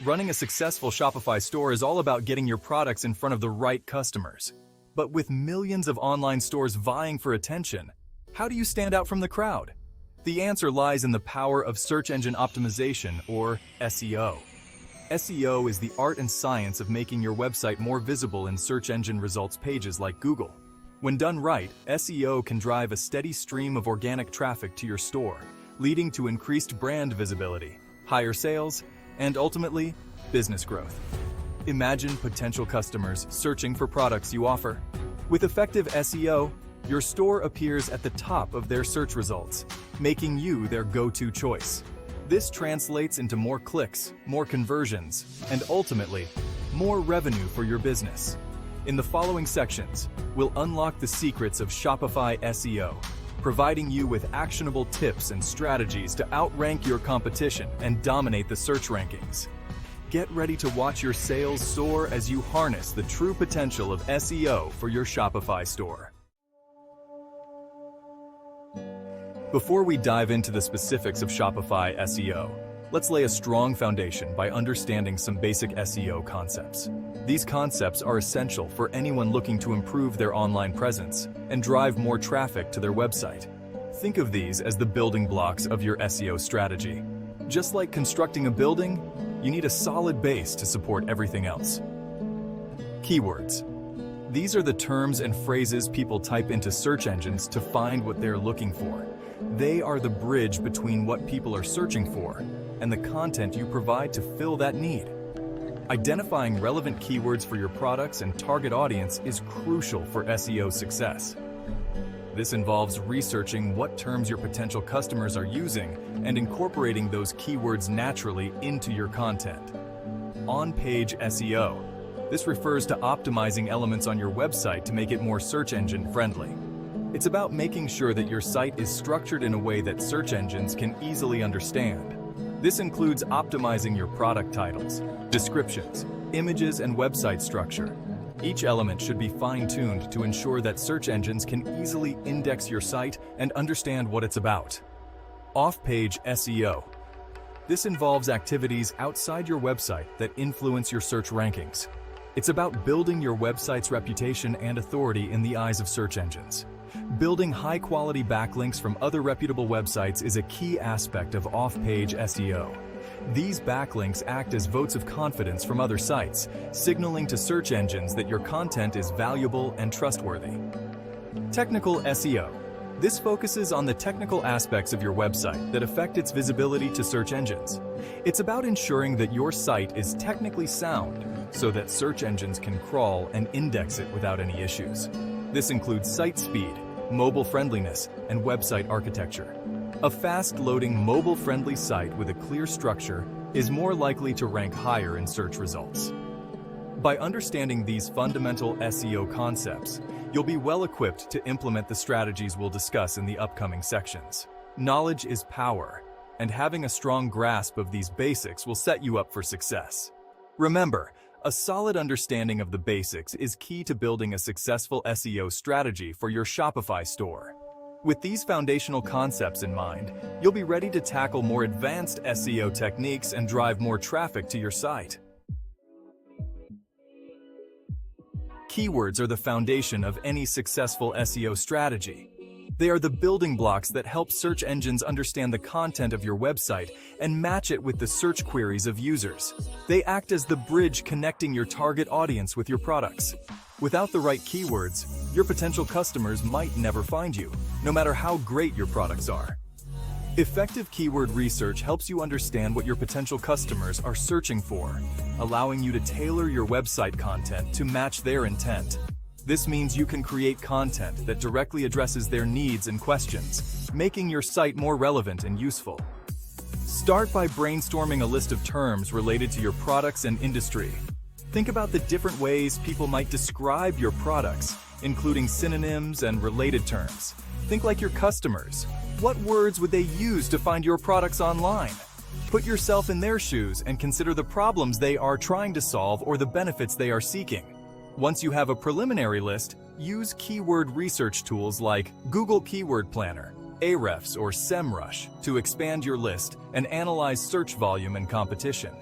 Running a successful Shopify store is all about getting your products in front of the right customers. But with millions of online stores vying for attention, how do you stand out from the crowd? The answer lies in the power of search engine optimization, or SEO. SEO is the art and science of making your website more visible in search engine results pages like Google. When done right, SEO can drive a steady stream of organic traffic to your store, leading to increased brand visibility, higher sales, and ultimately, business growth. Imagine potential customers searching for products you offer. With effective SEO, your store appears at the top of their search results, making you their go-to choice. This translates into more clicks, more conversions, and ultimately, more revenue for your business. In the following sections, we'll unlock the secrets of Shopify SEO, providing you with actionable tips and strategies to outrank your competition and dominate the search rankings. Get ready to watch your sales soar as you harness the true potential of SEO for your Shopify store. Before we dive into the specifics of Shopify SEO, let's lay a strong foundation by understanding some basic SEO concepts. These concepts are essential for anyone looking to improve their online presence and drive more traffic to their website. Think of these as the building blocks of your SEO strategy. Just like constructing a building, you need a solid base to support everything else. Keywords. These are the terms and phrases people type into search engines to find what they're looking for. They are the bridge between what people are searching for and the content you provide to fill that need. Identifying relevant keywords for your products and target audience is crucial for SEO success. This involves researching what terms your potential customers are using and incorporating those keywords naturally into your content. On-page SEO. This refers to optimizing elements on your website to make it more search engine friendly. It's about making sure that your site is structured in a way that search engines can easily understand. This includes optimizing your product titles, descriptions, images, and website structure. Each element should be fine-tuned to ensure that search engines can easily index your site and understand what it's about. Off-page SEO. This involves activities outside your website that influence your search rankings. It's about building your website's reputation and authority in the eyes of search engines. Building high-quality backlinks from other reputable websites is a key aspect of off-page SEO. These backlinks act as votes of confidence from other sites, signaling to search engines that your content is valuable and trustworthy. Technical SEO. This focuses on the technical aspects of your website that affect its visibility to search engines. It's about ensuring that your site is technically sound so that search engines can crawl and index it without any issues. This includes site speed, mobile friendliness, and website architecture. A fast-loading, mobile-friendly site with a clear structure is more likely to rank higher in search results. By understanding these fundamental SEO concepts, you'll be well-equipped to implement the strategies we'll discuss in the upcoming sections. Knowledge is power, and having a strong grasp of these basics will set you up for success. Remember, a solid understanding of the basics is key to building a successful SEO strategy for your Shopify store. With these foundational concepts in mind, you'll be ready to tackle more advanced SEO techniques and drive more traffic to your site. Keywords are the foundation of any successful SEO strategy. They are the building blocks that help search engines understand the content of your website and match it with the search queries of users. They act as the bridge connecting your target audience with your products. Without the right keywords, your potential customers might never find you, no matter how great your products are. Effective keyword research helps you understand what your potential customers are searching for, allowing you to tailor your website content to match their intent. This means you can create content that directly addresses their needs and questions, making your site more relevant and useful. Start by brainstorming a list of terms related to your products and industry. Think about the different ways people might describe your products, including synonyms and related terms. Think like your customers. What words would they use to find your products online? Put yourself in their shoes and consider the problems they are trying to solve or the benefits they are seeking. Once you have a preliminary list, use keyword research tools like Google Keyword Planner, Ahrefs, or SEMrush to expand your list and analyze search volume and competition.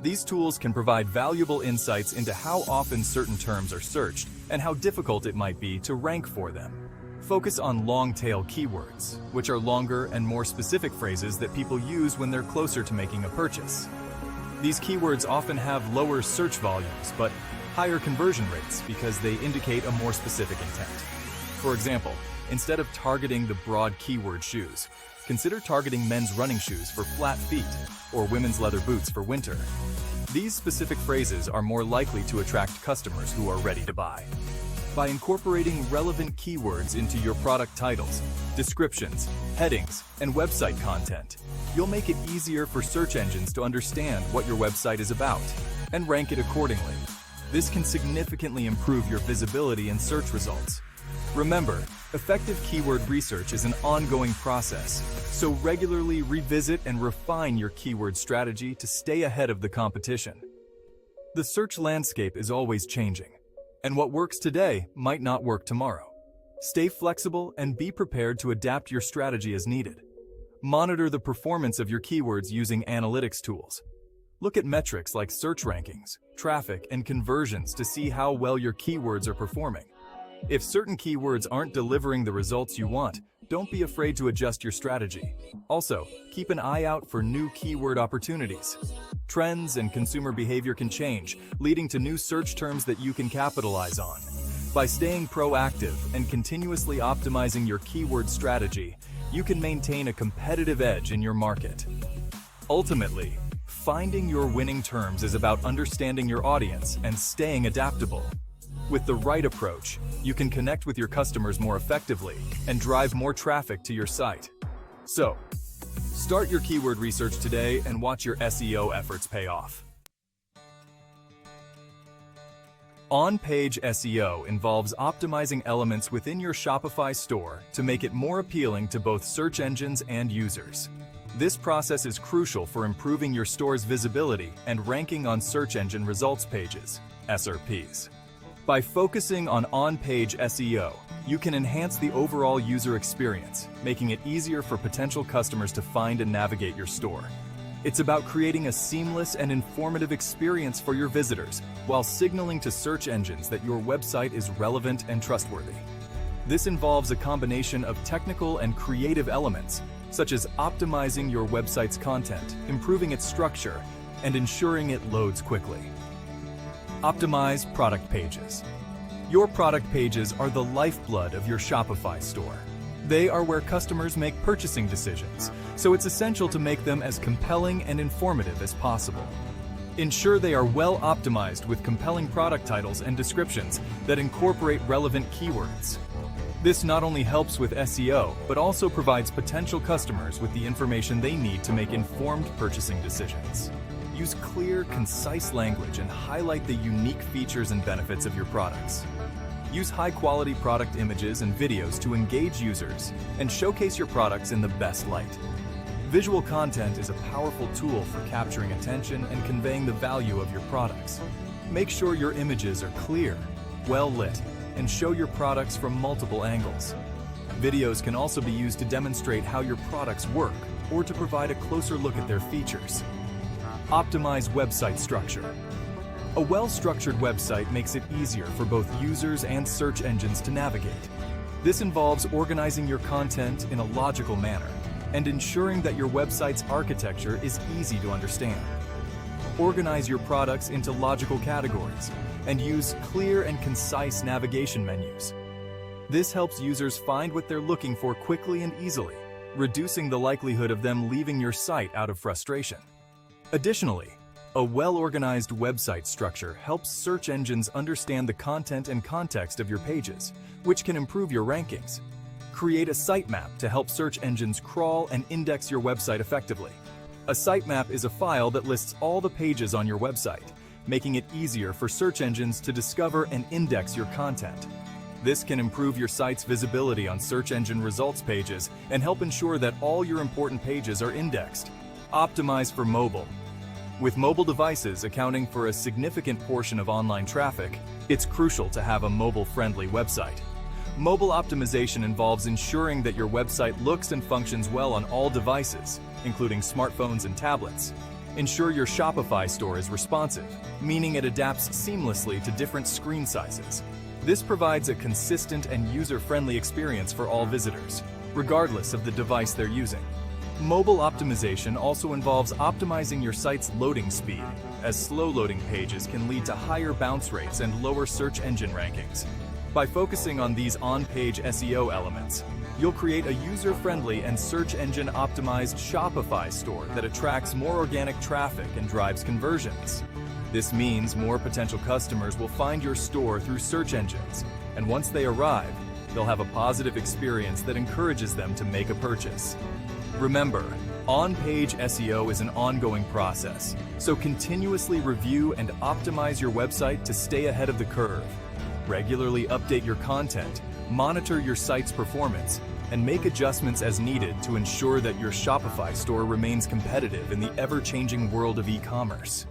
These tools can provide valuable insights into how often certain terms are searched and how difficult it might be to rank for them. Focus on long-tail keywords, which are longer and more specific phrases that people use when they're closer to making a purchase. These keywords often have lower search volumes, but higher conversion rates because they indicate a more specific intent. For example, instead of targeting the broad keyword shoes, consider targeting men's running shoes for flat feet or women's leather boots for winter. These specific phrases are more likely to attract customers who are ready to buy. By incorporating relevant keywords into your product titles, descriptions, headings, and website content, you'll make it easier for search engines to understand what your website is about and rank it accordingly. This can significantly improve your visibility in search results. Remember, effective keyword research is an ongoing process, so regularly revisit and refine your keyword strategy to stay ahead of the competition. The search landscape is always changing, and what works today might not work tomorrow. Stay flexible and be prepared to adapt your strategy as needed. Monitor the performance of your keywords using analytics tools. Look at metrics like search rankings, traffic, and conversions to see how well your keywords are performing. If certain keywords aren't delivering the results you want, don't be afraid to adjust your strategy. Also, keep an eye out for new keyword opportunities. Trends and consumer behavior can change, leading to new search terms that you can capitalize on. By staying proactive and continuously optimizing your keyword strategy, you can maintain a competitive edge in your market. Ultimately, finding your winning terms is about understanding your audience and staying adaptable. With the right approach, you can connect with your customers more effectively and drive more traffic to your site. So, start your keyword research today and watch your SEO efforts pay off. On-page SEO involves optimizing elements within your Shopify store to make it more appealing to both search engines and users. This process is crucial for improving your store's visibility and ranking on search engine results pages, SERPs. By focusing on on-page SEO, you can enhance the overall user experience, making it easier for potential customers to find and navigate your store. It's about creating a seamless and informative experience for your visitors, while signaling to search engines that your website is relevant and trustworthy. This involves a combination of technical and creative elements, such as optimizing your website's content, improving its structure, and ensuring it loads quickly. Optimize product pages. Your product pages are the lifeblood of your Shopify store. They are where customers make purchasing decisions, so it's essential to make them as compelling and informative as possible. Ensure they are well optimized with compelling product titles and descriptions that incorporate relevant keywords. This not only helps with SEO, but also provides potential customers with the information they need to make informed purchasing decisions. Use clear, concise language and highlight the unique features and benefits of your products. Use high-quality product images and videos to engage users and showcase your products in the best light. Visual content is a powerful tool for capturing attention and conveying the value of your products. Make sure your images are clear, well lit, and show your products from multiple angles. Videos can also be used to demonstrate how your products work or to provide a closer look at their features. Optimize website structure. A well-structured website makes it easier for both users and search engines to navigate. This involves organizing your content in a logical manner and ensuring that your website's architecture is easy to understand. Organize your products into logical categories and use clear and concise navigation menus. This helps users find what they're looking for quickly and easily, reducing the likelihood of them leaving your site out of frustration. Additionally, a well-organized website structure helps search engines understand the content and context of your pages, which can improve your rankings. Create a sitemap to help search engines crawl and index your website effectively. A sitemap is a file that lists all the pages on your website, making it easier for search engines to discover and index your content. This can improve your site's visibility on search engine results pages and help ensure that all your important pages are indexed. Optimize for mobile. With mobile devices accounting for a significant portion of online traffic, it's crucial to have a mobile-friendly website. Mobile optimization involves ensuring that your website looks and functions well on all devices, including smartphones and tablets. Ensure your Shopify store is responsive, meaning it adapts seamlessly to different screen sizes. This provides a consistent and user-friendly experience for all visitors, regardless of the device they're using. Mobile optimization also involves optimizing your site's loading speed, as slow-loading pages can lead to higher bounce rates and lower search engine rankings. By focusing on these on-page SEO elements, you'll create a user-friendly and search engine-optimized Shopify store that attracts more organic traffic and drives conversions. This means more potential customers will find your store through search engines, and once they arrive, they'll have a positive experience that encourages them to make a purchase. Remember, on-page SEO is an ongoing process, so continuously review and optimize your website to stay ahead of the curve. Regularly update your content, monitor your site's performance, and make adjustments as needed to ensure that your Shopify store remains competitive in the ever-changing world of e-commerce.